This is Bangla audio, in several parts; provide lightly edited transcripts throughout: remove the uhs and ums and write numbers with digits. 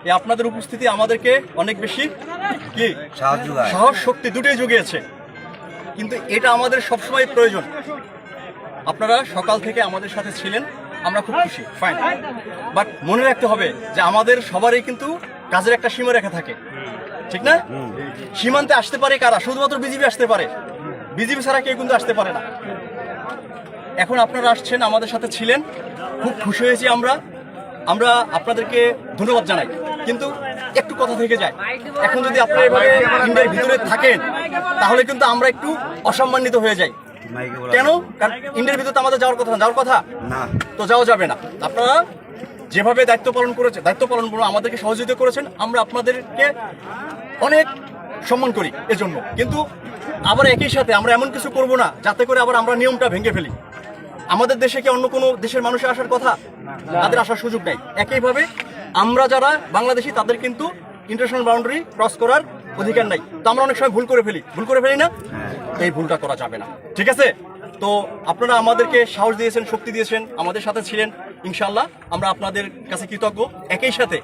এই আপনাদের উপস্থিতি আমাদেরকে অনেক বেশি কি সাহস শক্তি দুটোই জুগিয়েছে, কিন্তু এটা আমাদের সবসময় প্রয়োজন। আপনারা সকাল থেকে আমাদের সাথে ছিলেন, আমরা খুব খুশি, ফাইন, বাট মনে রাখতে হবে যে আমাদের সবারই কিন্তু কাজের একটা সীমারেখা থাকে, ঠিক না? সীমান্তে আসতে পারে কারা? শুধুমাত্র বিজিবি আসতে পারে, বিজিবি ছাড়া কেউ কিন্তু আসতে পারে না। এখন আপনারা আসছেন, আমাদের সাথে ছিলেন, খুব খুশি হয়েছি আমরা আমরা আপনাদেরকে ধন্যবাদ জানাই, কিন্তু একটু কথা থেকে যায়। এখন যদি আপনারা এভাবে ইন্ডিয়ার ভিতরে থাকেন তাহলে কিন্তু আমরা একটু অসম্মানিত হয়ে যাই। কেন? কারণ ইন্ডিয়ার ভিতরে আমাদের যাওয়ার কথা না, তো যাওয়া যাবে না। আপনারা যেভাবে দায়িত্ব পালন করে আমাদেরকে সহযোগিতা করেছেন, আমরা আপনাদেরকে অনেক সম্মান করি এজন্য। কিন্তু আবার একই সাথে আমরা এমন কিছু করব না যাতে করে আবার আমরা নিয়মটা ভেঙে ফেলি। আমাদের দেশে কি অন্য কোনো দেশের মানুষের আসার কথা? তাদের আসার সুযোগ নাই। একইভাবে আমরা যারা বাংলাদেশি তাদের কিন্তু ইন্টারন্যাশনাল বাউন্ডারি ক্রস করার অধিকার নাই। তো আমরা অনেক সময় ভুল করে ফেলি না? এই ভুলটা করা যাবে না, ঠিক আছে? তো আপনারা আমাদেরকে সাহস দিয়েছেন, শক্তি দিয়েছেন, আমাদের সাথে ছিলেন। ইনশাআল্লাহ আমরা আপনাদের কাছে কৃতজ্ঞ। একই সাথে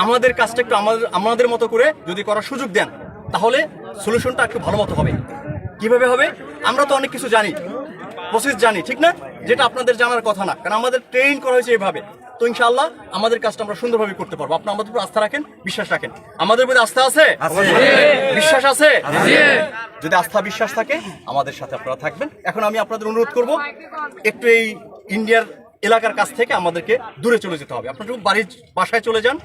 আমাদের কাজটা একটু আমাদের মতো করে যদি করার সুযোগ দেন তাহলে সলিউশনটা একটু ভালো মতো হবে। কিভাবে হবে? আমরা তো অনেক কিছু জানি, প্রসেস জানি, ঠিক না? যেটা আপনাদের জানার কথা না, কারণ আমাদের ট্রেন করা হয়েছে এইভাবে। তো ইনশাআল্লাহ আমাদের কাজটা আমরা সুন্দরভাবে করতে পারবো। আপনারা আমাদের উপর আস্থা রাখেন, বিশ্বাস রাখেন। আমাদের উপরে আস্থা আছে, বিশ্বাস আছে? যদি আস্থা বিশ্বাস থাকে আমাদের সাথে আপনারা থাকবেন। এখন আমি আপনাদের অনুরোধ করব, একটু এই ইন্ডিয়ার এলাকার কাছ থেকে আমাদেরকে দূরে চলে যেতে হবে। আপনারা বাসায় চলে যান,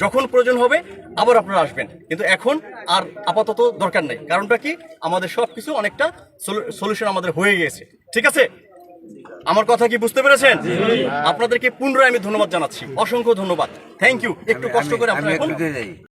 যখন প্রয়োজন হবে আবার আপনারা আসবেন, কিন্তু এখন আর আপাতত দরকার নেই। কারণটা কি? আমাদের সবকিছু অনেকটা সলিউশন আমাদের হয়ে গেছে, ঠিক আছে? আমার কথা কি বুঝতে পেরেছেন? আপনাদেরকে পুনরায় আমি ধন্যবাদ জানাচ্ছি, অসংখ্য ধন্যবাদ, থ্যাংক ইউ। একটু কষ্ট করে আপনারা এখন